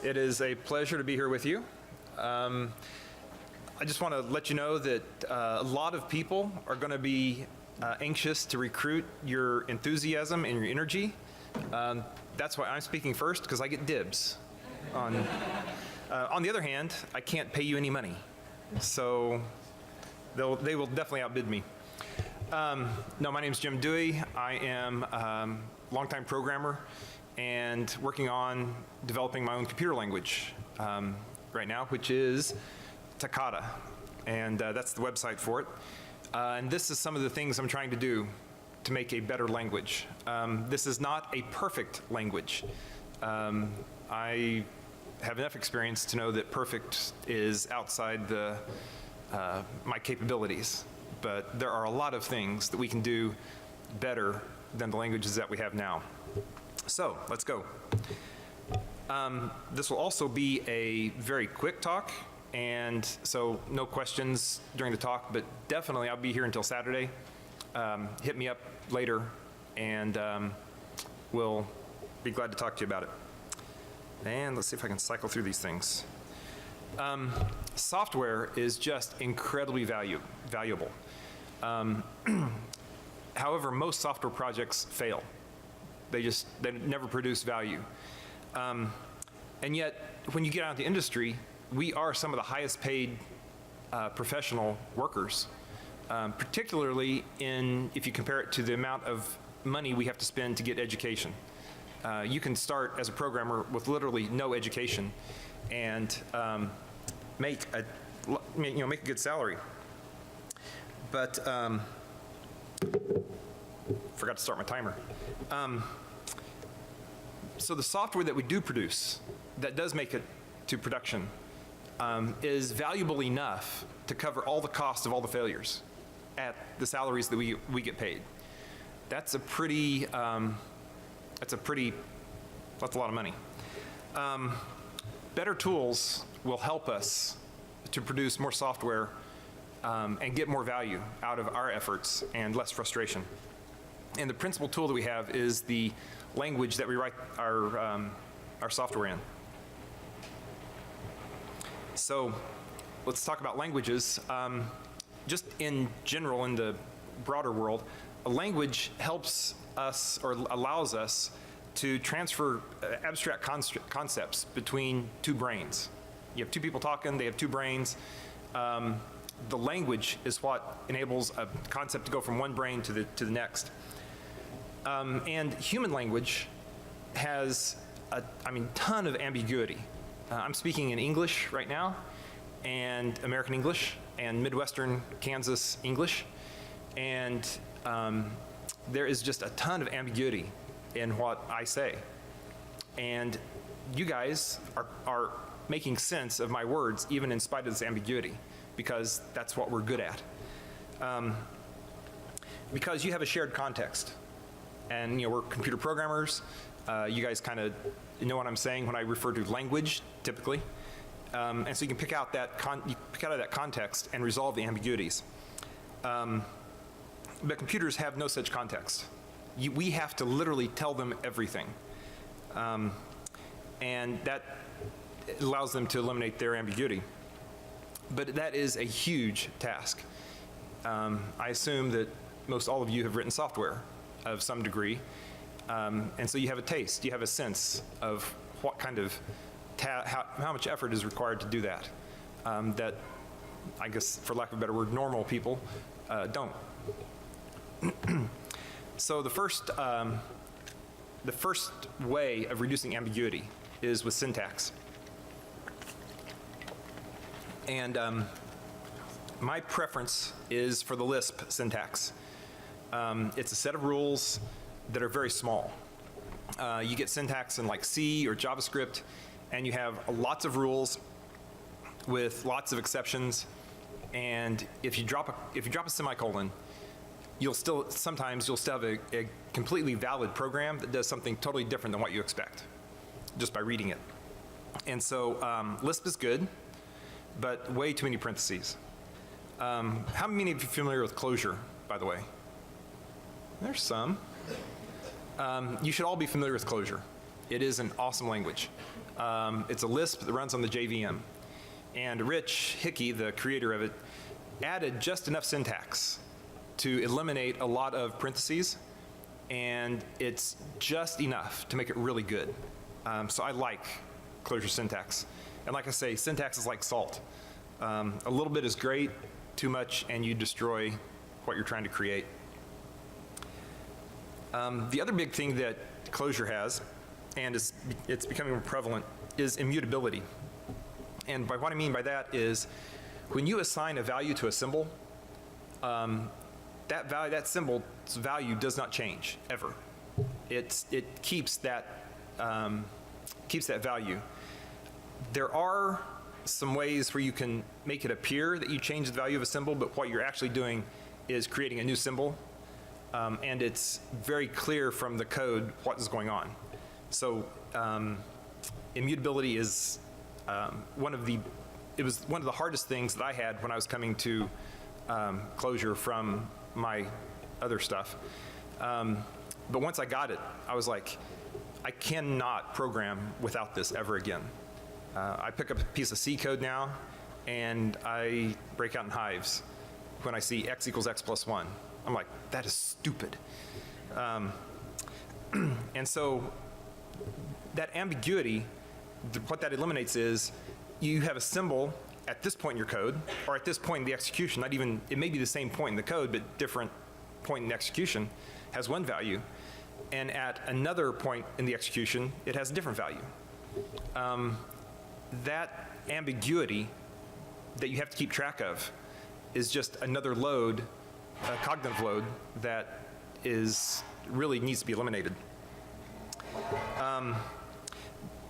It is a pleasure to be here with you. I just want to let you know that a lot of people are going to be anxious to recruit your enthusiasm and your energy. That's why I'm speaking first, because I get dibs. On the other hand, I can't pay you any money. So they will definitely outbid me. No, my name's Jim Duey. I am a longtime programmer and working on developing my own computer language right now, which is Takata. And that's the website for it. And this is some of the things I'm trying to do to make a better language. This is not a perfect language. I have enough experience to know that perfect is outside my capabilities. But there are a lot of things that we can do better than the languages that we have now. So let's go. This will also be a very quick talk, and so no questions during the talk, but definitely I'll be here until Saturday. Hit me up later, and we'll be glad to talk to you about it. And let's see if I can cycle through these things. Software is just incredibly valuable. However, most software projects fail. They never produce value. And yet, when you get out of the industry, we are some of the highest paid professional workers, particularly if you compare it to the amount of money we have to spend to get education. You can start as a programmer with literally no education and make a good salary. But forgot to start my timer. So the software that we do produce that does make it to production is valuable enough to cover all the costs of all the failures at the salaries that we get paid. That's a lot of money. Better tools will help us to produce more software and get more value out of our efforts and less frustration. And the principal tool that we have is the language that we write our software in. So let's talk about languages. Just in general, in the broader world, a language helps us or allows us to transfer abstract concepts between two brains. You have two people talking, they have two brains. The language is what enables a concept to go from one brain to the next. And human language has a ton of ambiguity. I'm speaking in English right now, and American English, and Midwestern Kansas English, and there is just a ton of ambiguity in what I say. And you guys are making sense of my words even in spite of this ambiguity, because that's what we're good at. Because you have a shared context. And we're computer programmers. You guys kind of know what I'm saying when I refer to language, typically. And so you can pick out that context and resolve the ambiguities. But computers have no such context. We have to literally tell them everything. And that allows them to eliminate their ambiguity. But that is a huge task. I assume that most all of you have written software of some degree. And so you have a taste, you have a sense of what kind of, how much effort is required to do that. That, I guess, for lack of a better word, normal people don't. So the first way of reducing ambiguity is with syntax. And my preference is for the Lisp syntax. It's a set of rules that are very small. You get syntax in like C or JavaScript, and you have lots of rules with lots of exceptions. And if you drop a semicolon, sometimes you'll still have a completely valid program that does something totally different than what you expect, just by reading it. And so Lisp is good, but way too many parentheses. How many of you are familiar with Clojure, by the way? There's some. You should all be familiar with Clojure. It is an awesome language. It's a Lisp that runs on the JVM. And Rich Hickey, the creator of it, added just enough syntax to eliminate a lot of parentheses, and it's just enough to make it really good. So I like Clojure syntax. And like I say, syntax is like salt. A little bit is great, too much, and you destroy what you're trying to create. The other big thing that Clojure has, and it's becoming more prevalent, is immutability. And by what I mean by that is, when you assign a value to a symbol, that symbol's value does not change ever. It keeps that value. There are some ways where you can make it appear that you change the value of a symbol, but what you're actually doing is creating a new symbol, and it's very clear from the code what is going on. So immutability is it was one of the hardest things that I had when I was coming to Clojure from my other stuff. But once I got it, I was like, I cannot program without this ever again. I pick up a piece of C code now, and I break out in hives when I see x equals x plus 1. I'm like, that is stupid. And so that ambiguity, what that eliminates is you have a symbol at this point in your code, or at this point in the execution, not even, it may be the same point in the code, but different point in the execution has one value, and at another point in the execution, it has a different value. That ambiguity that you have to keep track of is just another load, a cognitive load, that really needs to be eliminated.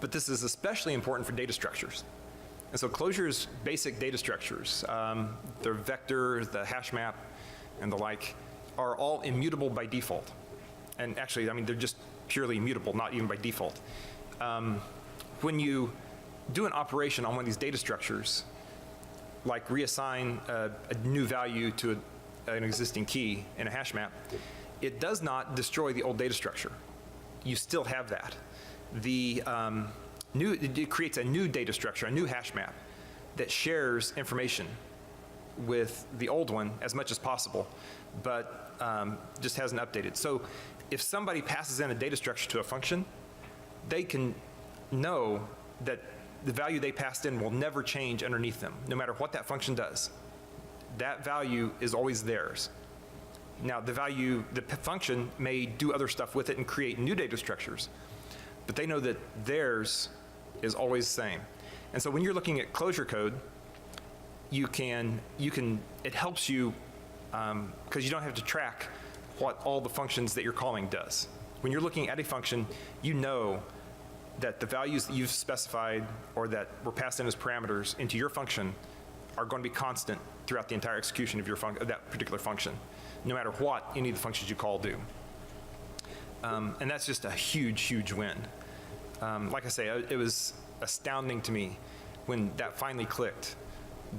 But this is especially important for data structures. And so Clojure's basic data structures, the vector, the hash map, and the like, are all immutable by default. And actually, I mean, they're just purely immutable, not even by default. When you do an operation on one of these data structures, like reassign a new value to an existing key in a hash map, it does not destroy the old data structure. You still have that. It creates a new data structure, a new hash map, that shares information with the old one as much as possible, but just hasn't updated. So if somebody passes in a data structure to a function, they can know that the value they passed in will never change underneath them, no matter what that function does. That value is always theirs. Now, the function may do other stuff with it and create new data structures, but they know that theirs is always the same. And so when you're looking at Clojure code, it helps you, because you don't have to track what all the functions that you're calling does. When you're looking at a function, you know that the values that you've specified or that were passed in as parameters into your function are going to be constant throughout the entire execution of that particular function, no matter what any of the functions you call do. And that's just a huge, huge win. Like I say, it was astounding to me when that finally clicked,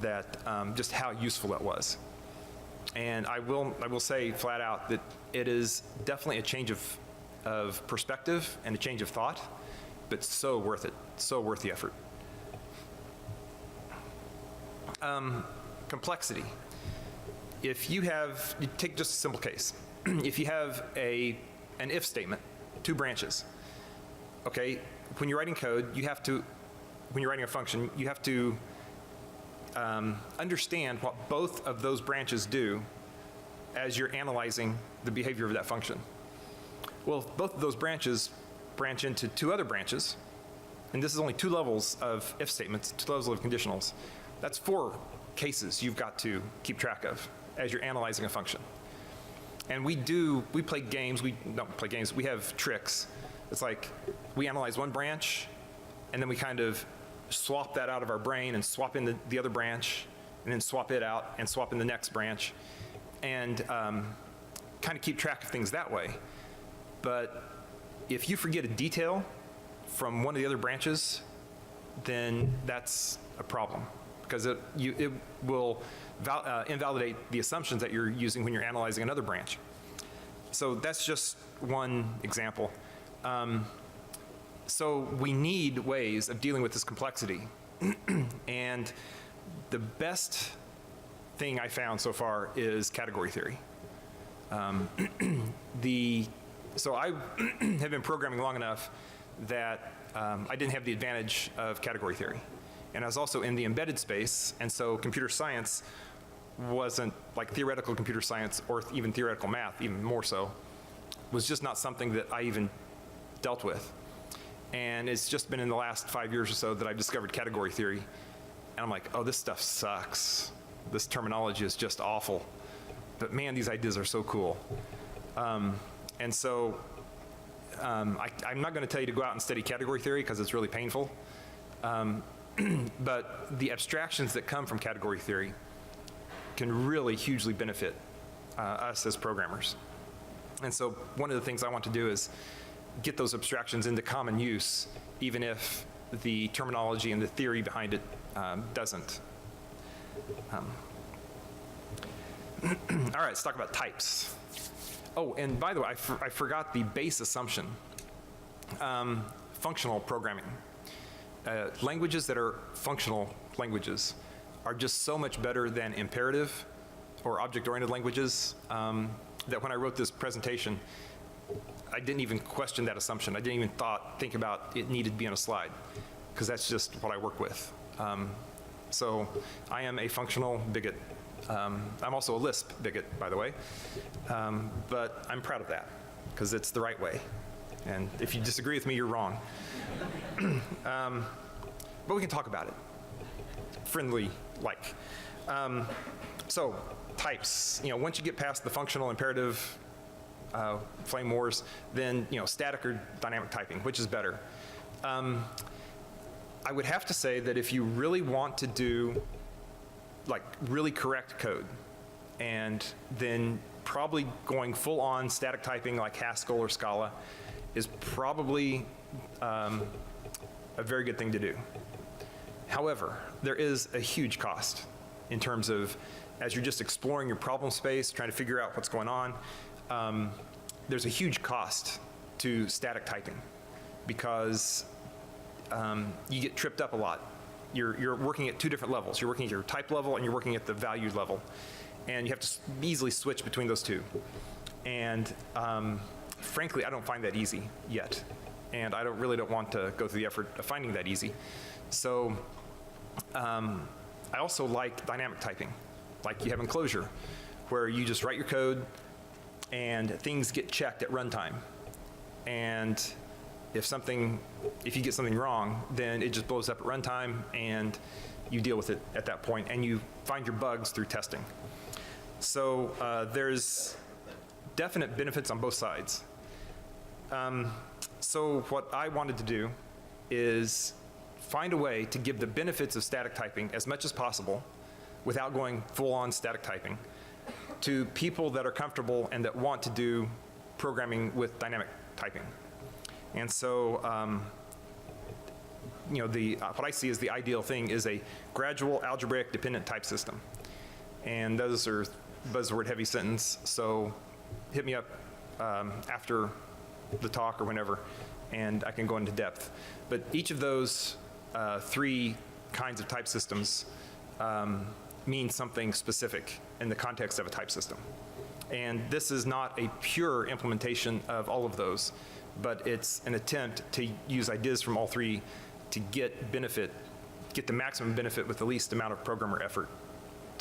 that just how useful that was. And I will say flat out that it is definitely a change of perspective and a change of thought, but so worth it, so worth the effort. Complexity. If you take just a simple case. If you have an if statement, 2 branches, okay, when you're writing code, when you're writing a function, you have to understand what both of those branches do as you're analyzing the behavior of that function. Well, if both of those branches branch into 2 other branches, and this is only 2 levels of if statements, 2 levels of conditionals, that's 4 cases you've got to keep track of as you're analyzing a function. And we play games, we don't play games, we have tricks. It's like we analyze one branch, and then we kind of swap that out of our brain and swap in the other branch, and then swap it out and swap in the next branch, and kind of keep track of things that way. But if you forget a detail from one of the other branches, then that's a problem, because it will invalidate the assumptions that you're using when you're analyzing another branch. So that's just one example. So we need ways of dealing with this complexity. And the best thing I found so far is category theory. So I have been programming long enough that I didn't have the advantage of category theory. And I was also in the embedded space, and so computer science wasn't like theoretical computer science or even theoretical math, even more so, was just not something that I even dealt with. And it's just been in the last 5 years or so that I've discovered category theory. And I'm like, oh, this stuff sucks. This terminology is just awful. But man, these ideas are so cool. And so I'm not going to tell you to go out and study category theory because it's really painful. But the abstractions that come from category theory can really hugely benefit us as programmers. And so one of the things I want to do is get those abstractions into common use, even if the terminology and the theory behind it doesn't. All right, let's talk about types. Oh, and by the way, I forgot the base assumption. Functional programming. Languages that are functional languages are just so much better than imperative or object-oriented languages that when I wrote this presentation, I didn't even question that assumption. I didn't even think about it needed to be on a slide, because that's just what I work with. So I am a functional bigot. I'm also a Lisp bigot, by the way, but I'm proud of that, because it's the right way. And if you disagree with me, you're wrong. But we can talk about it. Friendly-like. So types, once you get past the functional imperative flame wars, then, static or dynamic typing, which is better? I would have to say that if you really want to do really correct code, and then probably going full on static typing like Haskell or Scala is probably a very good thing to do. However, there is a huge cost in terms of, as you're just exploring your problem space, trying to figure out what's going on, there's a huge cost to static typing, because you get tripped up a lot. You're working at two different levels. You're working at your type level and you're working at the value level. And you have to easily switch between those two. And frankly, I don't find that easy yet. And I really don't want to go through the effort of finding that easy. So I also like dynamic typing, like you have in Clojure, where you just write your code and things get checked at runtime. And if you get something wrong, then it just blows up at runtime and you deal with it at that point, and you find your bugs through testing. So there's definite benefits on both sides. So what I wanted to do is find a way to give the benefits of static typing as much as possible without going full-on static typing to people that are comfortable and that want to do programming with dynamic typing. And so, what I see as the ideal thing is a gradual algebraic dependent type system. And those are buzzword heavy sentence, so hit me up after the talk or whenever, and I can go into depth. But each of those three kinds of type systems means something specific in the context of a type system. And this is not a pure implementation of all of those, but it's an attempt to use ideas from all three to get the maximum benefit with the least amount of programmer effort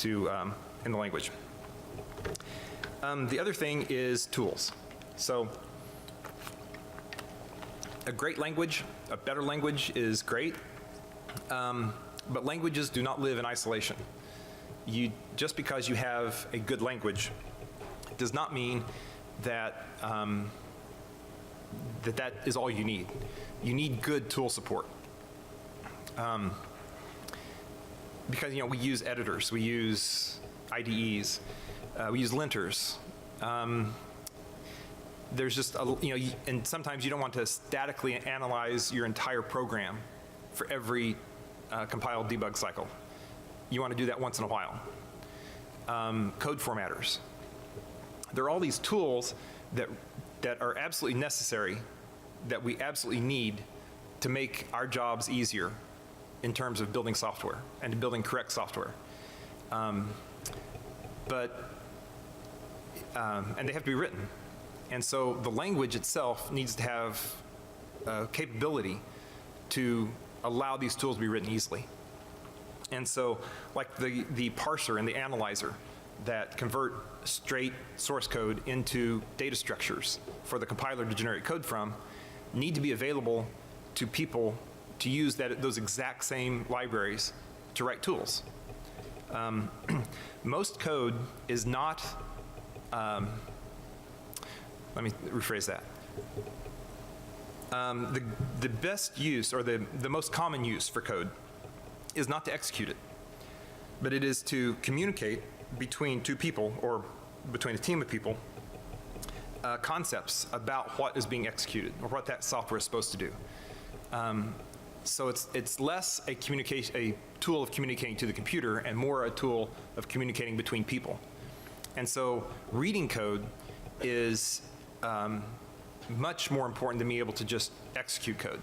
in the language. The other thing is tools. So a great language, a better language is great, but languages do not live in isolation. Just because you have a good language does not mean that that is all you need. You need good tool support. Because we use editors, we use IDEs, we use linters. There's just and sometimes you don't want to statically analyze your entire program for every compiled debug cycle. You want to do that once in a while. Code formatters. There are all these tools that are absolutely necessary, that we absolutely need to make our jobs easier in terms of building software and building correct software. And they have to be written. And so the language itself needs to have capability to allow these tools to be written easily. And so like the parser and the analyzer that convert straight source code into data structures for the compiler to generate code from need to be available to people to use those exact same libraries to write tools. Most code is not, let me rephrase that. The best use, or the most common use for code, is not to execute it, but it is to communicate between two people, or between a team of people, concepts about what is being executed, or what that software is supposed to do. So it's less a tool of communicating to the computer and more a tool of communicating between people. And so reading code is much more important than being able to just execute code.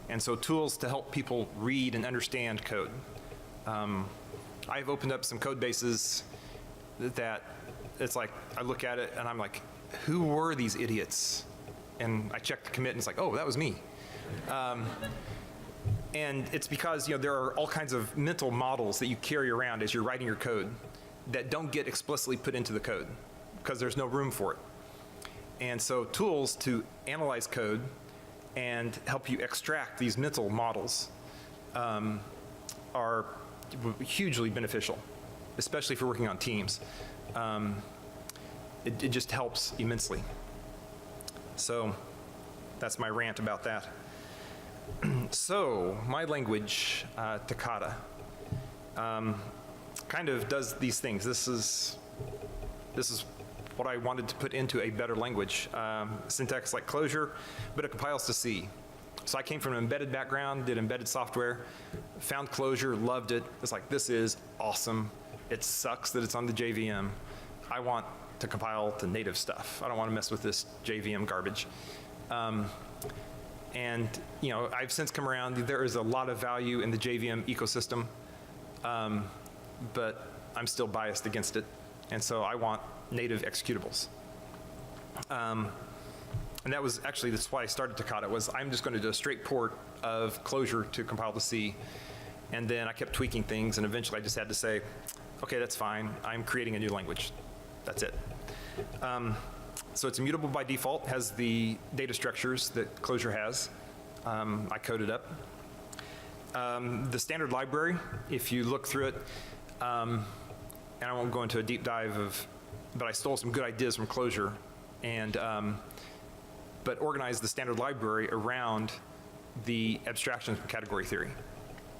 And so tools to help people read and understand code. I've opened up some code bases that it's like, I look at it and I'm like, who were these idiots? And I check the commit and it's like, oh, that was me. And it's because, you know, there are all kinds of mental models that you carry around as you're writing your code that don't get explicitly put into the code because there's no room for it. And so tools to analyze code and help you extract these mental models are hugely beneficial, especially if you're working on teams. It just helps immensely. So that's my rant about that. So my language, Takata, kind of does these things. This is what I wanted to put into a better language. Syntax like Clojure, but it compiles to C. So I came from an embedded background, did embedded software, found Clojure, loved it. It's like, this is awesome. It sucks that it's on the JVM. I want to compile to native stuff. I don't want to mess with this JVM garbage. And you know, I've since come around. There is a lot of value in the JVM ecosystem, but I'm still biased against it. And so I want native executables. And that was actually, that's why I started Takata, was I'm just going to do a straight port of Clojure to compile to C. And then I kept tweaking things, and eventually I just had to say, okay, that's fine. I'm creating a new language. That's it. So it's immutable by default, has the data structures that Clojure has. I coded up. The standard library, if you look through it, and I won't go into a deep dive but I stole some good ideas from Clojure, and but organized the standard library around the abstractions from category theory,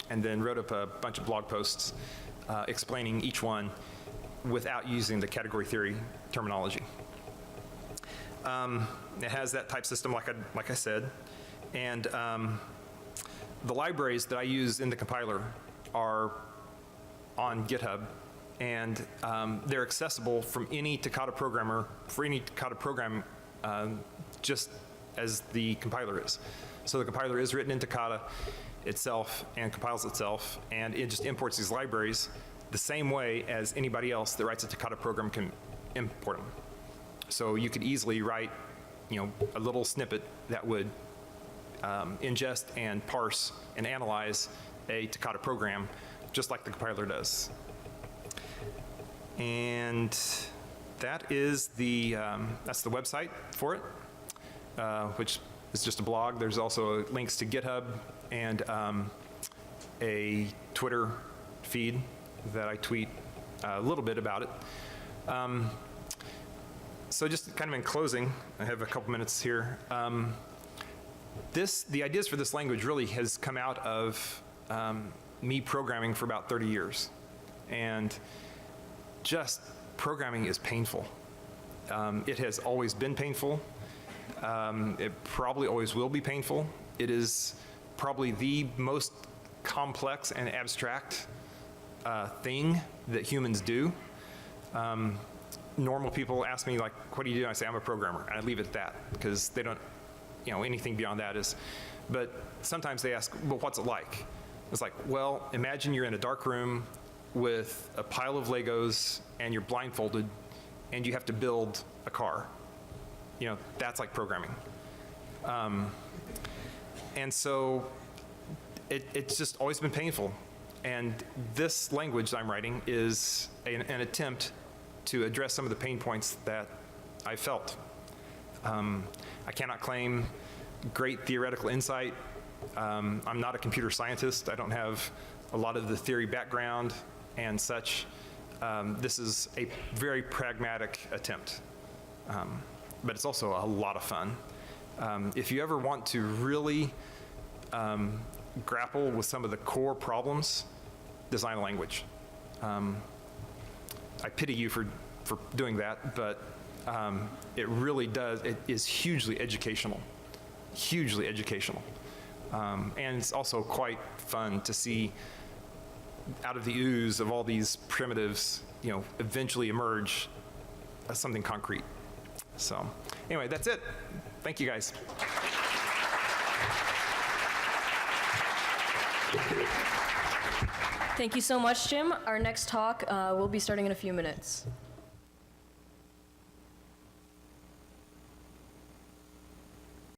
and then wrote up a bunch of blog posts explaining each one without using the category theory terminology. It has that type system, like I said, and the libraries that I use in the compiler are on GitHub, and they're accessible from any Takata programmer for any Takata program, just as the compiler is. So the compiler is written in Takata itself and compiles itself, and it just imports these libraries the same way as anybody else that writes a Takata program can import them. So you could easily write, you know, a little snippet that would ingest and parse and analyze a Takata program just like the compiler does. And that is that's the website for it, which is just a blog. There's also links to GitHub and a Twitter feed that I tweet a little bit about it. So just kind of in closing, I have a couple minutes here. The ideas for this language really has come out of me programming for about 30 years. And just programming is painful. It has always been painful. It probably always will be painful. It is probably the most complex and abstract thing that humans do. Normal people ask me, like, what do you do? And I say, I'm a programmer, and I leave it at that, because they don't, you know, anything beyond that is But sometimes they ask, well, what's it like? It's like, well, imagine you're in a dark room with a pile of Legos and you're blindfolded and you have to build a car. You know, that's like programming. And so it's just always been painful. And this language I'm writing is an attempt to address some of the pain points that I felt. I cannot claim great theoretical insight. I'm not a computer scientist. I don't have a lot of the theory background and such. This is a very pragmatic attempt, but it's also a lot of fun. If you ever want to really grapple with some of the core problems, design a language. I pity you for doing that, but it really does, it is hugely educational, hugely educational. And it's also quite fun to see out of the ooze of all these primitives, you know, eventually emerge as something concrete. So anyway, that's it. Thank you, guys. Thank you so much, Jim. Our next talk will be starting in a few minutes.